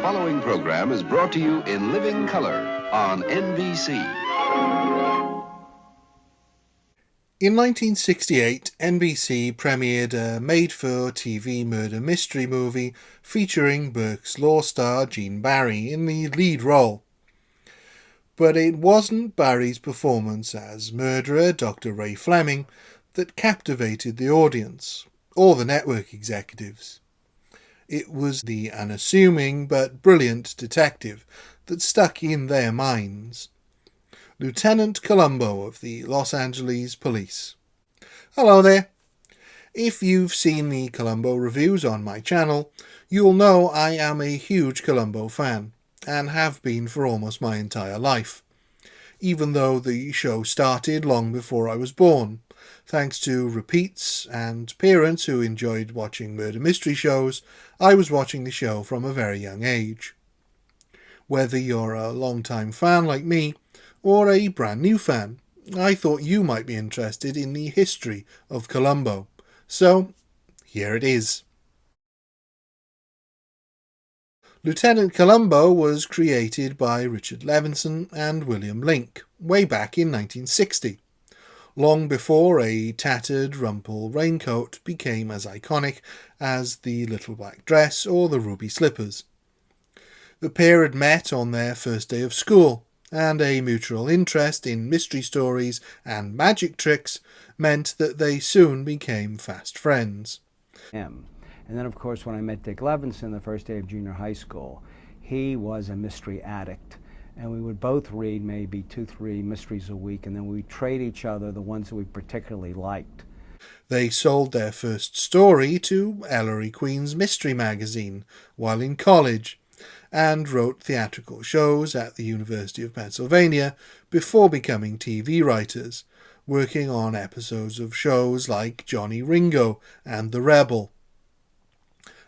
following program is brought to you in living color on NBC. In 1968, NBC premiered a made-for-TV murder mystery movie featuring Burke's Law star Gene Barry in the lead role. But it wasn't Barry's performance as murderer Dr. Ray Fleming that captivated the audience, or the network executives. It was the unassuming but brilliant detective that stuck in their minds. Lieutenant Columbo of the Los Angeles Police. Hello there. If you've seen the Columbo reviews on my channel, you'll know I am a huge Columbo fan, and have been for almost my entire life, even though the show started long before I was born, thanks to repeats and parents who enjoyed watching murder mystery shows. I was watching the show from a very young age. Whether you're a long-time fan like me, or a brand new fan, I thought you might be interested in the history of Columbo. So, here it is. Lieutenant Columbo was created by Richard Levinson and William Link way back in 1960, long before a tattered rumple raincoat became as iconic as the little black dress or the ruby slippers. The pair had met on their first day of school, and a mutual interest in mystery stories and magic tricks meant that they soon became fast friends. And then, of course, when I met Dick Levinson the first day of junior high school, he was a mystery addict. And we would both read maybe 2-3 mysteries a week, and then we'd trade each other the ones that we particularly liked. They sold their first story to Ellery Queen's Mystery Magazine while in college, and wrote theatrical shows at the University of Pennsylvania before becoming TV writers, working on episodes of shows like Johnny Ringo and The Rebel.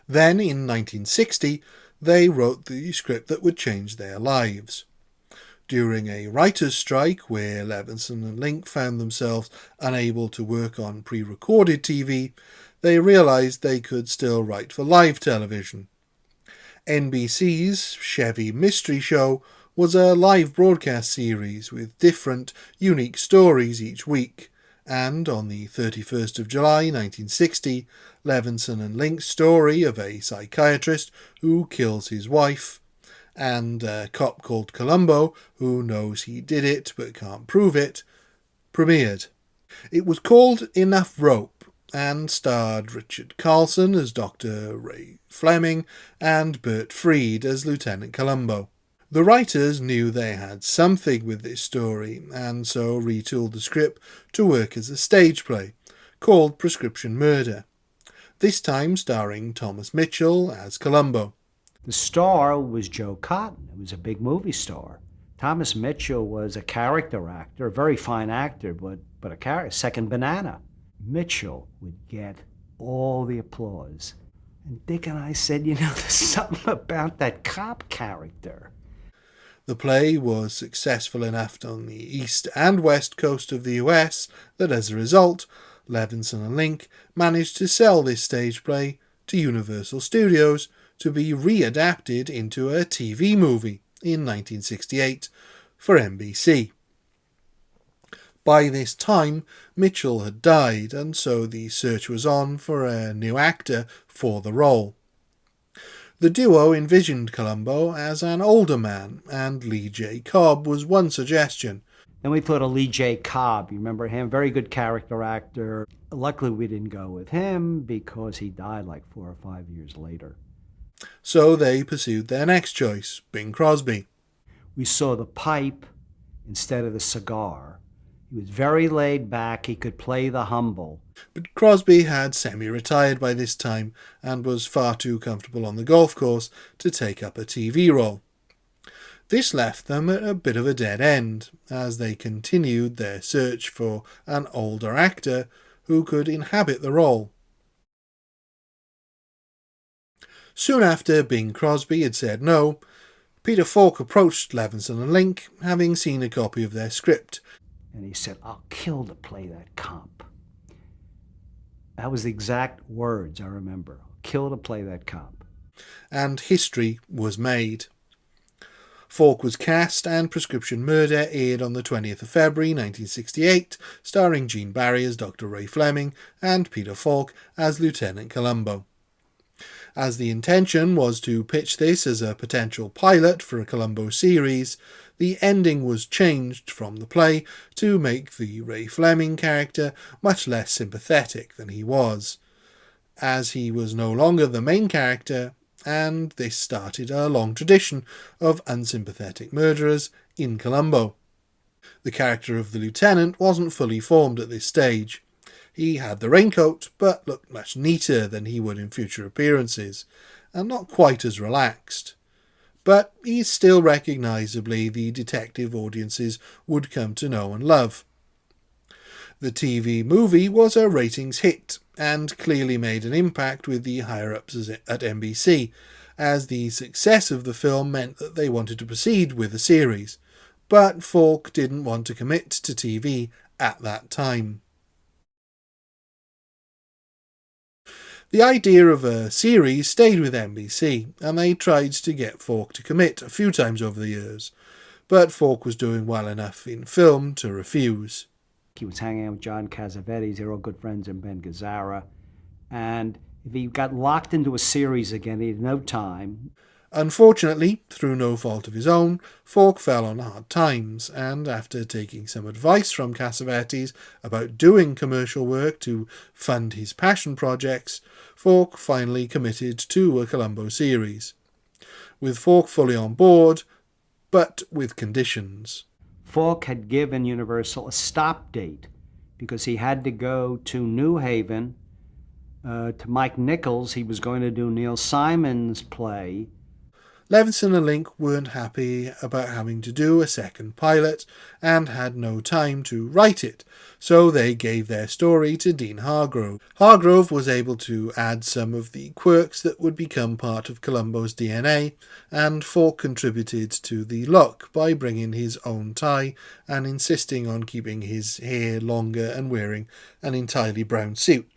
Then, in 1960, they wrote the script that would change their lives. During a writer's strike where Levinson and Link found themselves unable to work on pre-recorded TV, they realized they could still write for live television. NBC's Chevy Mystery Show was a live broadcast series with different, unique stories each week, and on the 31st of July 1960, Levinson and Link's story of a psychiatrist who kills his wife, and a cop called Columbo who knows he did it but can't prove it, premiered. It was called Enough Rope, and starred Richard Carlson as Dr. Ray Fleming and Bert Freed as Lieutenant Columbo. The writers knew they had something with this story, and so retooled the script to work as a stage play, called Prescription Murder, this time starring Thomas Mitchell as Columbo. The star was Joe Cotton, who was a big movie star. Thomas Mitchell was a character actor, a very fine actor, but a character, second banana. Mitchell would get all the applause. And Dick and I said, there's something about that cop character. The play was successful enough on the east and west coast of the US that as a result, Levinson and Link managed to sell this stage play to Universal Studios to be readapted into a TV movie in 1968 for NBC. By this time, Mitchell had died, and so the search was on for a new actor for the role. The duo envisioned Columbo as an older man, and Lee J. Cobb was one suggestion. Then we thought of Lee J. Cobb. You remember him? Very good character actor. Luckily, we didn't go with him because he died like 4 or 5 years later. So they pursued their next choice, Bing Crosby. We saw the pipe instead of the cigar. He was very laid back. He could play the humble. But Crosby had semi-retired by this time and was far too comfortable on the golf course to take up a TV role. This left them at a bit of a dead end, as they continued their search for an older actor who could inhabit the role. Soon after Bing Crosby had said no, Peter Falk approached Levinson and Link, having seen a copy of their script. And he said, "I'll kill to play that cop." That was the exact words I remember. Kill to play that cop. and history was made. Falk was cast and Prescription Murder aired on the 20th of February 1968, starring Gene Barry as Dr. Ray Fleming and Peter Falk as Lieutenant Columbo. As the intention was to pitch this as a potential pilot for a Columbo series, the ending was changed from the play to make the Ray Fleming character much less sympathetic than he was, as he was no longer the main character, and this started a long tradition of unsympathetic murderers in Columbo. The character of the lieutenant wasn't fully formed at this stage. He had the raincoat, but looked much neater than he would in future appearances, and not quite as relaxed. But he's still recognisably the detective audiences would come to know and love. The TV movie was a ratings hit, and clearly made an impact with the higher-ups at NBC, as the success of the film meant that they wanted to proceed with the series, but Falk didn't want to commit to TV at that time. The idea of a series stayed with NBC, and they tried to get Falk to commit a few times over the years, but Falk was doing well enough in film to refuse. He was hanging out with John Cassavetes, they're all good friends, and Ben Gazzara. And if he got locked into a series again, he had no time. Unfortunately, through no fault of his own, Falk fell on hard times, and after taking some advice from Cassavetes about doing commercial work to fund his passion projects, Falk finally committed to a Columbo series, with Falk fully on board, but with conditions. Falk had given Universal a stop date because he had to go to New Haven to Mike Nichols. He was going to do Neil Simon's play. Levinson and Link weren't happy about having to do a second pilot and had no time to write it, so they gave their story to Dean Hargrove. Hargrove was able to add some of the quirks that would become part of Columbo's DNA, and Falk contributed to the look by bringing his own tie and insisting on keeping his hair longer and wearing an entirely brown suit.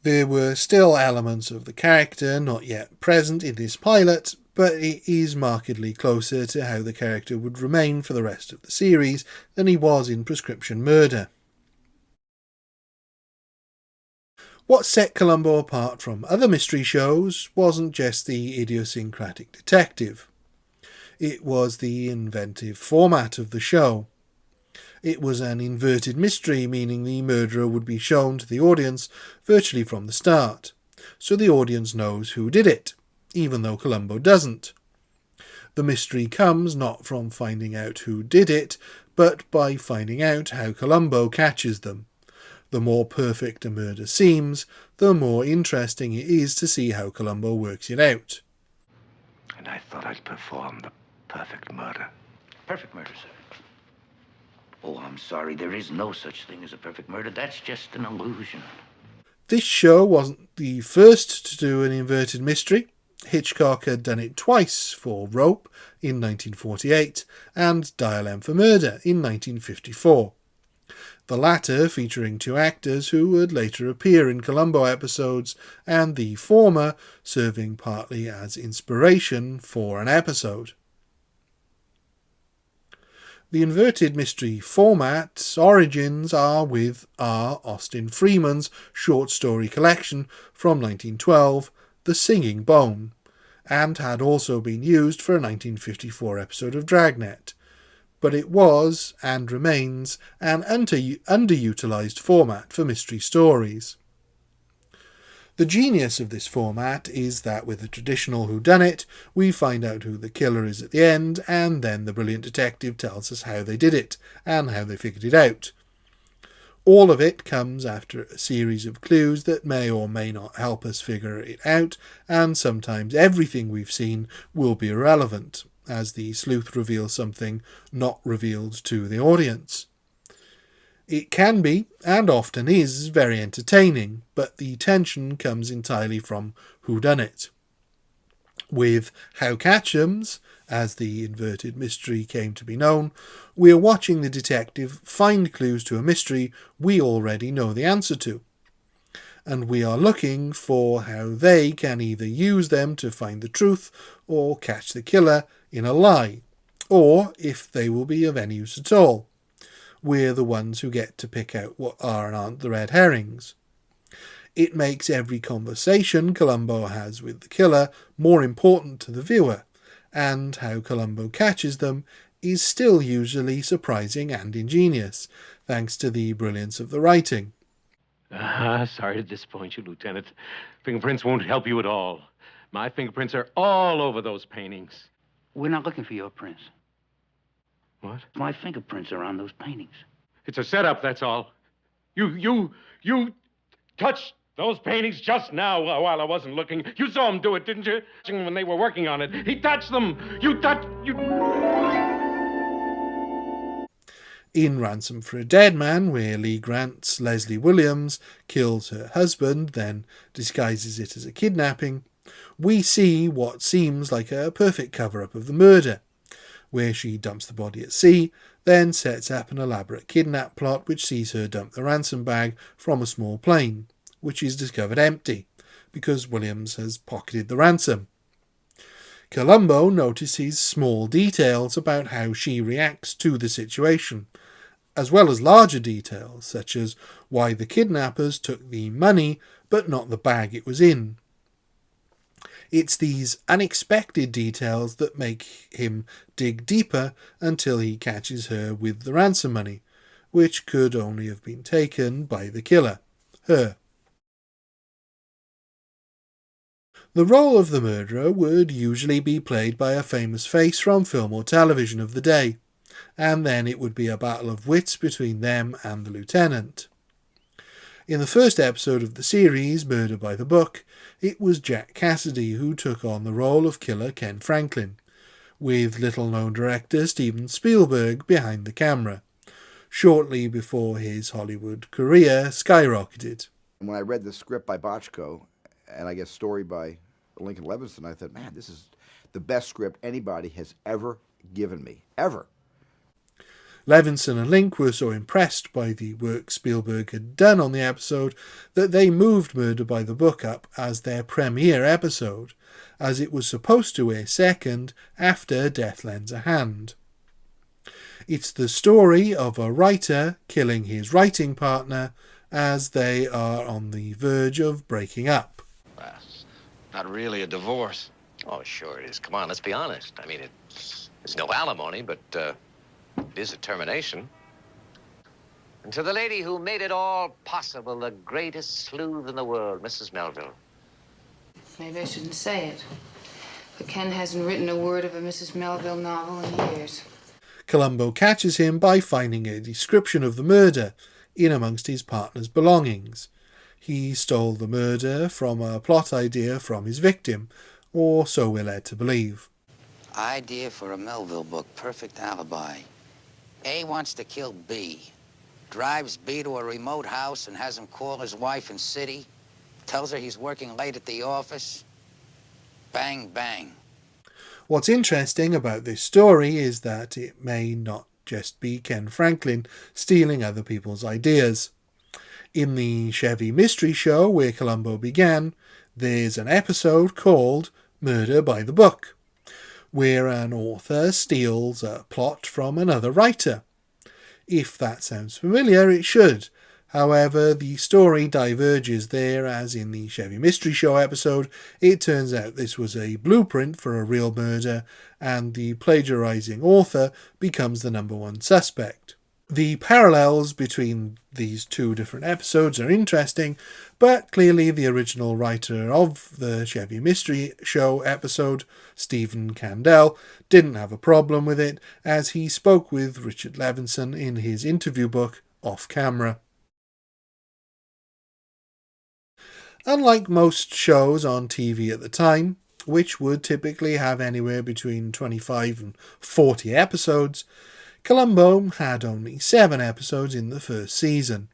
There were still elements of the character not yet present in this pilot, but it is markedly closer to how the character would remain for the rest of the series than he was in Prescription Murder. What set Columbo apart from other mystery shows wasn't just the idiosyncratic detective. It was the inventive format of the show. It was an inverted mystery, meaning the murderer would be shown to the audience virtually from the start, so the audience knows who did it, even though Columbo doesn't. The mystery comes not from finding out who did it, but by finding out how Columbo catches them. The more perfect a murder seems, the more interesting it is to see how Columbo works it out. And I thought I'd perform the perfect murder. Perfect murder, sir. Oh, I'm sorry. There is no such thing as a perfect murder. That's just an illusion. This show wasn't the first to do an inverted mystery. Hitchcock had done it twice for Rope in 1948 and Dial M for Murder in 1954. The latter featuring two actors who would later appear in Columbo episodes, and the former serving partly as inspiration for an episode. The inverted mystery format's origins are with R. Austin Freeman's short story collection from 1912, The Singing Bone, and had also been used for a 1954 episode of Dragnet, but it was, and remains, an underutilised format for mystery stories. The genius of this format is that with a traditional whodunit, we find out who the killer is at the end, and then the brilliant detective tells us how they did it, and how they figured it out. All of it comes after a series of clues that may or may not help us figure it out, and sometimes everything we've seen will be irrelevant, as the sleuth reveals something not revealed to the audience. It can be, and often is, very entertaining, but the tension comes entirely from whodunit. With How Catch'ems, as the inverted mystery came to be known, we are watching the detective find clues to a mystery we already know the answer to. and we are looking for how they can either use them to find the truth or catch the killer in a lie, or if they will be of any use at all. We're the ones who get to pick out what are and aren't the red herrings. It makes every conversation Columbo has with the killer more important to the viewer, and how Columbo catches them is still usually surprising and ingenious, thanks to the brilliance of the writing. Sorry to disappoint you, Lieutenant. Fingerprints won't help you at all. My fingerprints are all over those paintings. We're not looking for your prints. What? My fingerprints are on those paintings. It's a setup, that's all. You touched those paintings just now while I wasn't looking. You saw him do it, didn't you? When they were working on it. He touched them. In Ransom for a Dead Man, where Lee Grant's Leslie Williams kills her husband, then disguises it as a kidnapping, we see what seems like a perfect cover-up of the murder, where she dumps the body at sea, then sets up an elaborate kidnap plot which sees her dump the ransom bag from a small plane, which is discovered empty, because Williams has pocketed the ransom. Columbo notices small details about how she reacts to the situation, as well as larger details, such as why the kidnappers took the money but not the bag it was in. It's these unexpected details that make him dig deeper until he catches her with the ransom money, which could only have been taken by the killer, her. The role of the murderer would usually be played by a famous face from film or television of the day, and then it would be a battle of wits between them and the lieutenant. In the first episode of the series, Murder by the Book, it was Jack Cassidy who took on the role of killer Ken Franklin, with little-known director Steven Spielberg behind the camera, shortly before his Hollywood career skyrocketed. When I read the script by Bochco, and I guess story by Lincoln Levinson, I thought, man, this is the best script anybody has ever given me, ever. Levinson and Link were so impressed by the work Spielberg had done on the episode that they moved Murder by the Book up as their premiere episode, as it was supposed to air second after Death Lends a Hand. It's the story of a writer killing his writing partner as they are on the verge of breaking up. Well, it's not really a divorce. Oh, sure it is. Come on, let's be honest. I mean, it's no alimony, but it is a termination. And to the lady who made it all possible, the greatest sleuth in the world, Mrs. Melville. Maybe I shouldn't say it, but Ken hasn't written a word of a Mrs. Melville novel in years. Columbo catches him by finding a description of the murder in amongst his partner's belongings. He stole the murder from a plot idea from his victim, or so we're led to believe. Idea for a Melville book, perfect alibi. A wants to kill B. Drives B to a remote house and has him call his wife in city. Tells her he's working late at the office. Bang, bang. What's interesting about this story is that it may not just be Ken Franklin stealing other people's ideas. In the Chevy Mystery Show, where Columbo began, there's an episode called Murder by the Book, where an author steals a plot from another writer. If that sounds familiar, it should. However, the story diverges there, as in the Chevy Mystery Show episode, it turns out this was a blueprint for a real murder, and the plagiarizing author becomes the number one suspect. The parallels between these two different episodes are interesting, but clearly the original writer of the Chevy Mystery Show episode, Stephen Kandel, didn't have a problem with it, as he spoke with Richard Levinson in his interview book, Off Camera. Unlike most shows on TV at the time, which would typically have anywhere between 25 and 40 episodes, Columbo had only 7 episodes in the first season.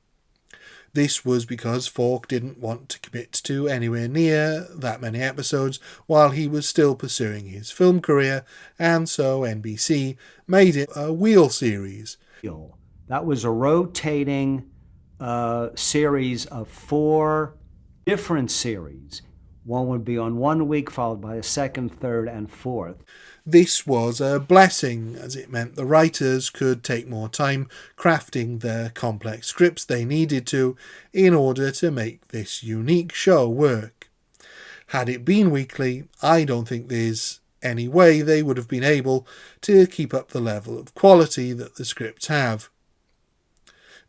This was because Falk didn't want to commit to anywhere near that many episodes while he was still pursuing his film career, and so NBC made it a wheel series. That was a rotating series of 4 different series. One would be on 1 week, followed by a second, third, and fourth. This was a blessing, as it meant the writers could take more time crafting the complex scripts they needed to in order to make this unique show work. Had it been weekly, I don't think there's any way they would have been able to keep up the level of quality that the scripts have.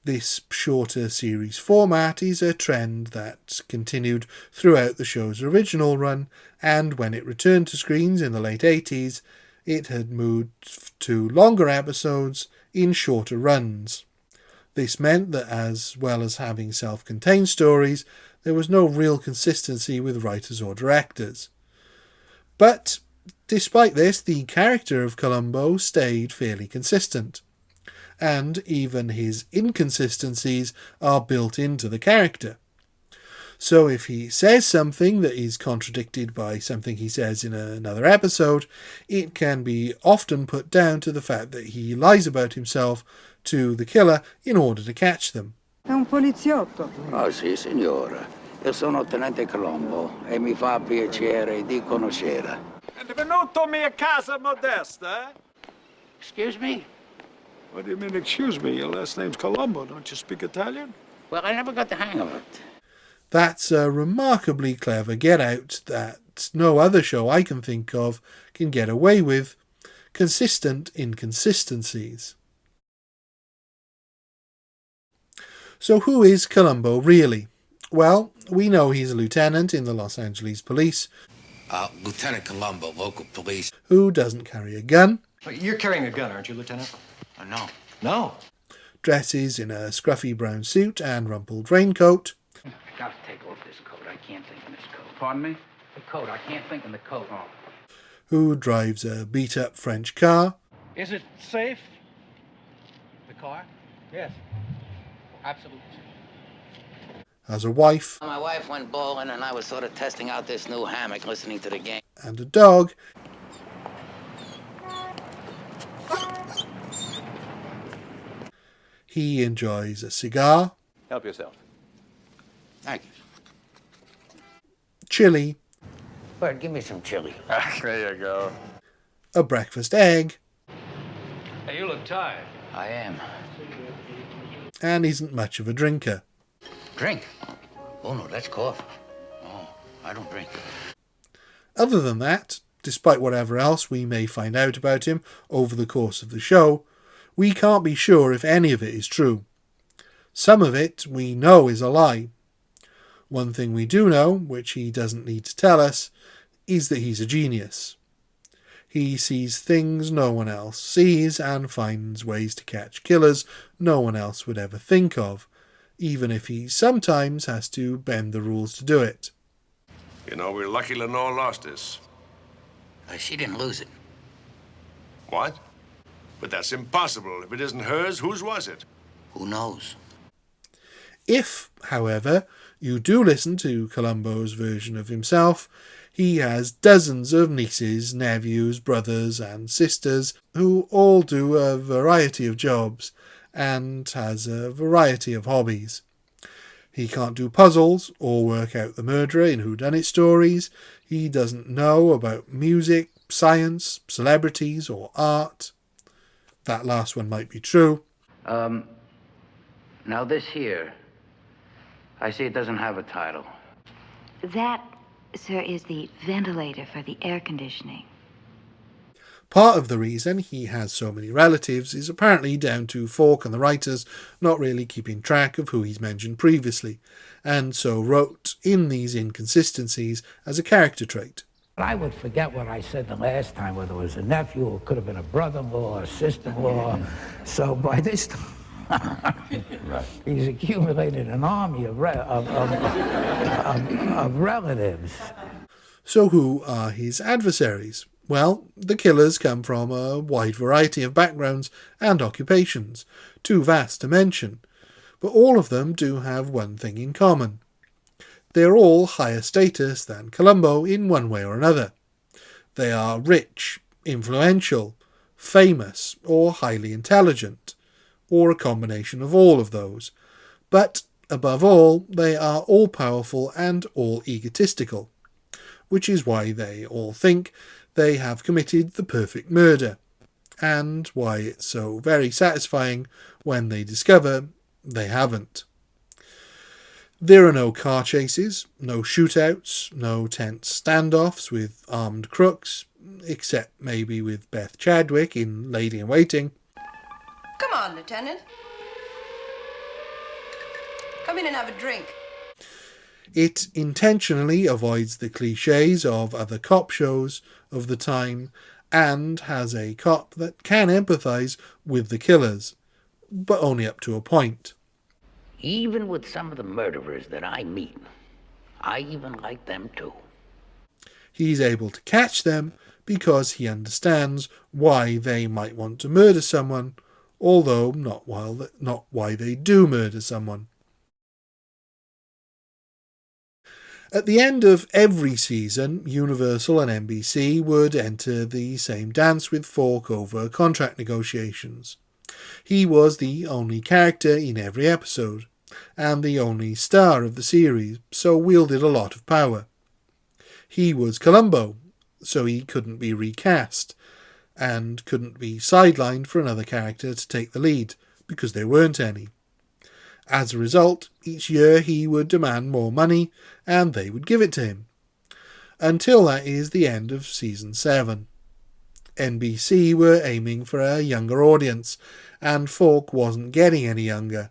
This shorter series format is a trend that continued throughout the show's original run, and when it returned to screens in the late 80s, it had moved to longer episodes in shorter runs. This meant that as well as having self-contained stories, there was no real consistency with writers or directors. But despite this, the character of Columbo stayed fairly consistent, and even his inconsistencies are built into the character. So if he says something that is contradicted by something he says in another episode, it can be often put down to the fact that he lies about himself to the killer in order to catch them. È un poliziotto. Oh sì, signora. Io sono tenente Columbo e mi fa piacere di conoscere. Benvenuto mia casa modesta, eh? Excuse me? What do you mean, excuse me? Your last name's Columbo. Don't you speak Italian? Well, I never got the hang of it. That's a remarkably clever get-out that no other show I can think of can get away with. Consistent inconsistencies. So who is Columbo really? Well, we know he's a lieutenant in the Los Angeles Police. Lieutenant Columbo, local police. Who doesn't carry a gun. You're carrying a gun, aren't you, Lieutenant? No. No. Dresses in a scruffy brown suit and rumpled raincoat. I gotta take off this coat. I can't think in this coat. Pardon me? The coat. I can't think in the coat. Oh. Who drives a beat-up French car. Is it safe? The car? Yes. Absolutely. Has a wife. My wife went bowling and I was sort of testing out this new hammock listening to the game. And a dog. He enjoys a cigar. Help yourself. Thank you. Chili. Bert, give me some chili. There you go. A breakfast egg. Hey, you look tired. I am. And isn't much of a drinker. Drink? Oh, no, that's coffee. Oh, I don't drink. Other than that, despite whatever else we may find out about him over the course of the show, we can't be sure if any of it is true. Some of it we know is a lie. One thing we do know, which he doesn't need to tell us, is that he's a genius. He sees things no one else sees and finds ways to catch killers no one else would ever think of, even if he sometimes has to bend the rules to do it. You know, we're lucky Lenore lost this. She didn't lose it. What? But that's impossible. If it isn't hers, whose was it? Who knows? If, however, you do listen to Columbo's version of himself, he has dozens of nieces, nephews, brothers and sisters who all do a variety of jobs and has a variety of hobbies. He can't do puzzles or work out the murderer in whodunit stories. He doesn't know about music, science, celebrities or art. That last one might be true. Now this here, I see it doesn't have a title. That, sir, is the ventilator for the air conditioning. Part of the reason he has so many relatives is apparently down to Falk and the writers not really keeping track of who he's mentioned previously, and so wrote in these inconsistencies as a character trait. I would forget what I said the last time, whether it was a nephew or could have been a brother-in-law or a sister-in-law. So by this time, he's accumulated an army of relatives. So who are his adversaries? Well, the killers come from a wide variety of backgrounds and occupations, too vast to mention, but all of them do have one thing in common. They're all higher status than Columbo in one way or another. They are rich, influential, famous, or highly intelligent, or a combination of all of those. But Above all, they are all-powerful and all egotistical, which is why they all think they have committed the perfect murder, and why it's so very satisfying when they discover they haven't. There are no car chases, no shootouts, no tense standoffs with armed crooks, except maybe with Beth Chadwick in Lady in Waiting. Come on, Lieutenant. Come in and have a drink. It intentionally avoids the cliches of other cop shows of the time and has a cop that can empathise with the killers, but only up to a point. Even with some of the murderers that I meet, I even like them too. He's able to catch them because he understands why they might want to murder someone, although not why they do murder someone. At the end of every season, Universal and NBC would enter the same dance with Falk over contract negotiations. He was the only character in every episode, and the only star of the series, so wielded a lot of power. He was Columbo, so he couldn't be recast, and couldn't be sidelined for another character to take the lead, because there weren't any. As a result, each year he would demand more money, and they would give it to him. Until that is the end of Season 7. NBC were aiming for a younger audience, and Falk wasn't getting any younger.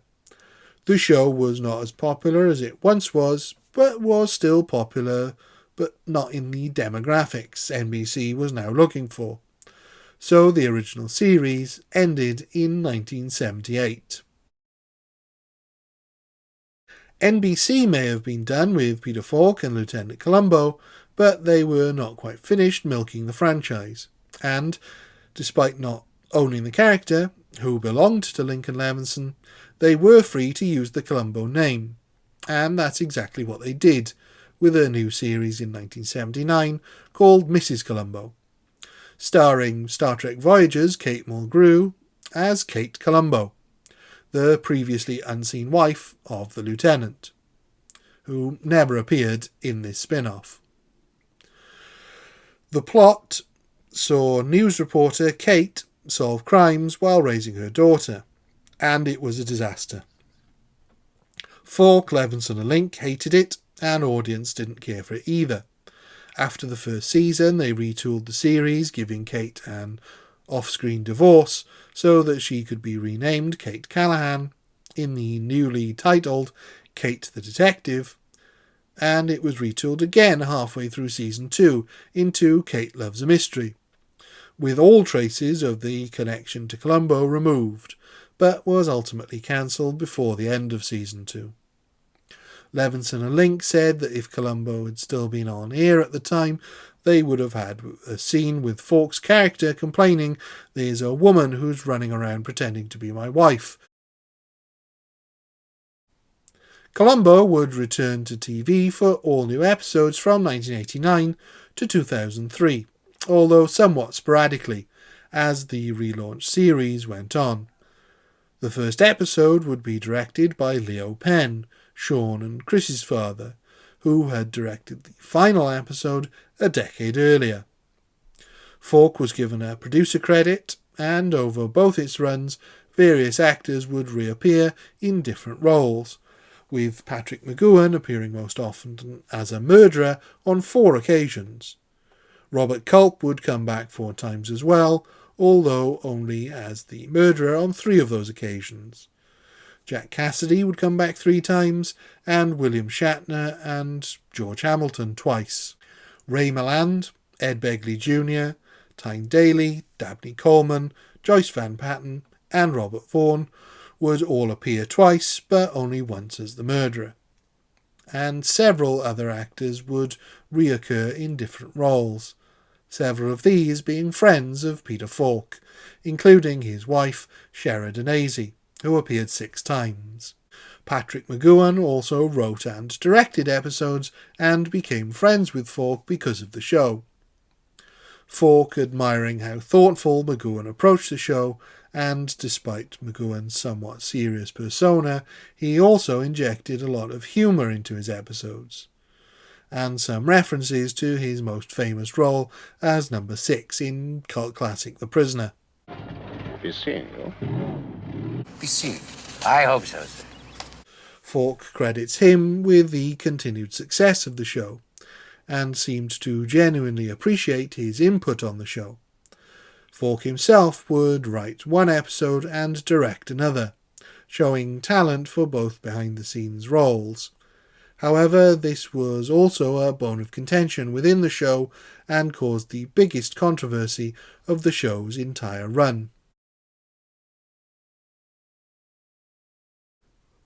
The show was not as popular as it once was, but was still popular, but not in the demographics NBC was now looking for. So the original series ended in 1978. NBC may have been done with Peter Falk and Lieutenant Columbo, but they were not quite finished milking the franchise, and, despite not owning the character, who belonged to Lincoln Levinson, they were free to use the Columbo name, and that's exactly what they did, with a new series in 1979 called Mrs. Columbo, starring Star Trek Voyager's Kate Mulgrew as Kate Columbo, the previously unseen wife of the Lieutenant, who never appeared in this spin-off. The plot saw news reporter Kate solve crimes while raising her daughter, and it was a disaster. Falk, Levinson and Link hated it, and audience didn't care for it either. After the first season, they retooled the series, giving Kate an off-screen divorce so that she could be renamed Kate Callahan in the newly titled Kate the Detective, and it was retooled again halfway through Season 2 into Kate Loves a Mystery, with all traces of the connection to Columbo removed, but was ultimately cancelled before the end of Season 2. Levinson and Link said that if Columbo had still been on air at the time, they would have had a scene with Falk's character complaining, "There's a woman who's running around pretending to be my wife." Columbo would return to TV for all new episodes from 1989 to 2003, although somewhat sporadically, as the relaunched series went on. The first episode would be directed by Leo Penn, Sean and Chris's father, who had directed the final episode a decade earlier. Falk was given a producer credit, and over both its runs, various actors would reappear in different roles, with Patrick McGoohan appearing most often as a murderer on 4 occasions. Robert Culp would come back 4 times as well, although only as the murderer on 3 of those occasions. Jack Cassidy would come back 3 times, and William Shatner and George Hamilton twice. Ray Milland, Ed Begley Jr., Tyne Daly, Dabney Coleman, Joyce Van Patten, and Robert Vaughn would all appear twice, but only once as the murderer. And several other actors would reoccur in different roles, several of these being friends of Peter Falk, including his wife Sheridan Azey, who appeared 6 times. Patrick McGoohan also wrote and directed episodes and became friends with Falk because of the show. Falk admiring how thoughtful McGowan approached the show, and despite McGowan's somewhat serious persona, he also injected a lot of humour into his episodes, and some references to his most famous role as number 6 in cult classic The Prisoner. Be seeing you. Be seen. I hope so, sir. Falk credits him with the continued success of the show, and seemed to genuinely appreciate his input on the show. Falk himself would write one episode and direct another, showing talent for both behind-the-scenes roles. However, this was also a bone of contention within the show and caused the biggest controversy of the show's entire run.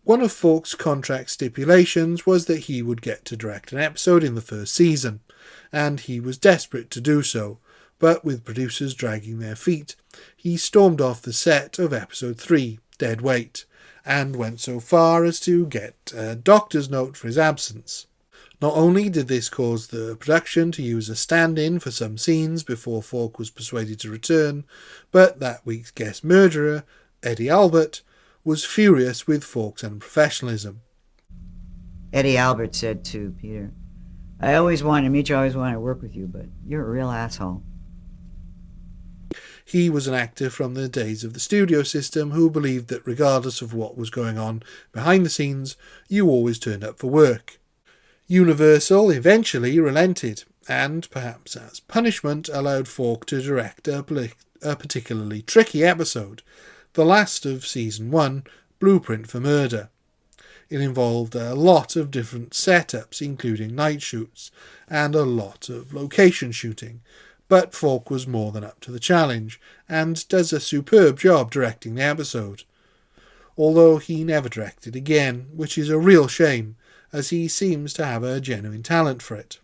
One of Falk's contract stipulations was that he would get to direct an episode in the first season, and he was desperate to do so, but with producers dragging their feet, he stormed off the set of episode 3, Dead Weight, and went so far as to get a doctor's note for his absence. Not only did this cause the production to use a stand-in for some scenes before Falk was persuaded to return, but that week's guest murderer, Eddie Albert, was furious with Falk's unprofessionalism. Eddie Albert said to Peter, "I always wanted to meet you, I always wanted to work with you, but you're a real asshole." He was an actor from the days of the studio system who believed that regardless of what was going on behind the scenes, you always turned up for work. Universal eventually relented, and, perhaps as punishment, allowed Falk to direct a particularly tricky episode, the last of Season 1, Blueprint for Murder. It involved a lot of different setups, including night shoots, and a lot of location shooting, but Falk was more than up to the challenge, and does a superb job directing the episode. Although he never directed again, which is a real shame, as he seems to have a genuine talent for it.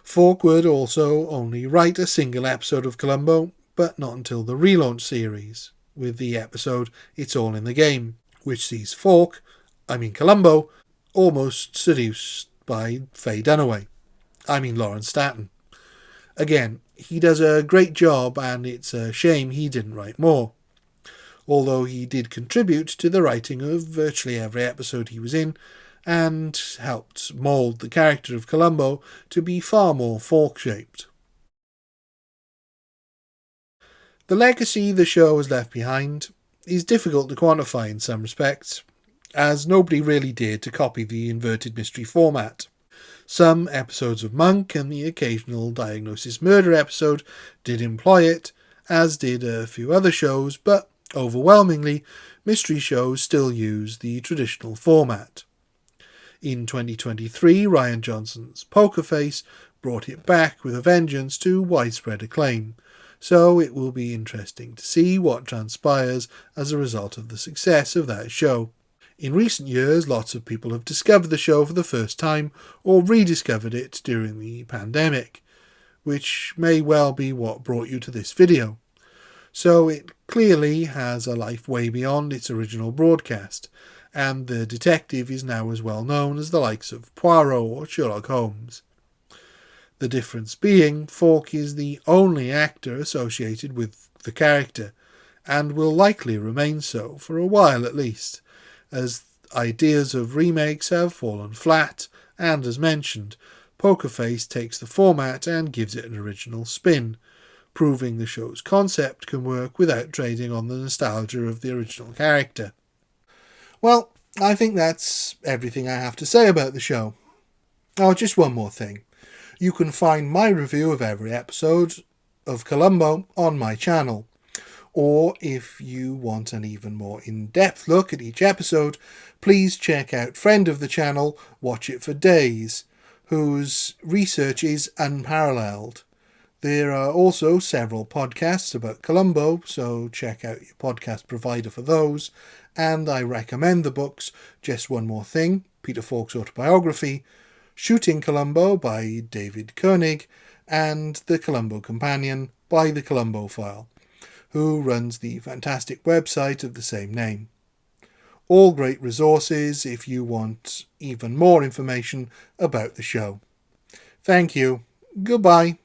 Falk would also only write a single episode of Columbo, but not until the relaunch series, with the episode It's All in the Game, which sees Columbo, almost seduced by Faye Dunaway. Lawrence Statton. Again, he does a great job, and it's a shame he didn't write more, although he did contribute to the writing of virtually every episode he was in, and helped mould the character of Columbo to be far more Falk-shaped. The legacy the show has left behind is difficult to quantify in some respects, as nobody really dared to copy the inverted mystery format. Some episodes of Monk and the occasional Diagnosis Murder episode did employ it, as did a few other shows, but overwhelmingly, mystery shows still use the traditional format. In 2023, Rian Johnson's Poker Face brought it back with a vengeance to widespread acclaim, so it will be interesting to see what transpires as a result of the success of that show. In recent years, lots of people have discovered the show for the first time or rediscovered it during the pandemic, which may well be what brought you to this video. So it clearly has a life way beyond its original broadcast, and the detective is now as well known as the likes of Poirot or Sherlock Holmes. The difference being, Falk is the only actor associated with the character, and will likely remain so for a while at least, as ideas of remakes have fallen flat, and as mentioned, Poker Face takes the format and gives it an original spin, proving the show's concept can work without trading on the nostalgia of the original character. Well, I think that's everything I have to say about the show. Oh, just one more thing. You can find my review of every episode of Columbo on my channel. Or if you want an even more in-depth look at each episode, please check out friend of the channel, Watch It for Days, whose research is unparalleled. There are also several podcasts about Columbo, so check out your podcast provider for those, and I recommend the books Just One More Thing, Peter Falk's autobiography, Shooting Columbo by David Koenig, and The Columbo Companion by The Columbo File, who runs the fantastic website of the same name. All great resources if you want even more information about the show. Thank you. Goodbye.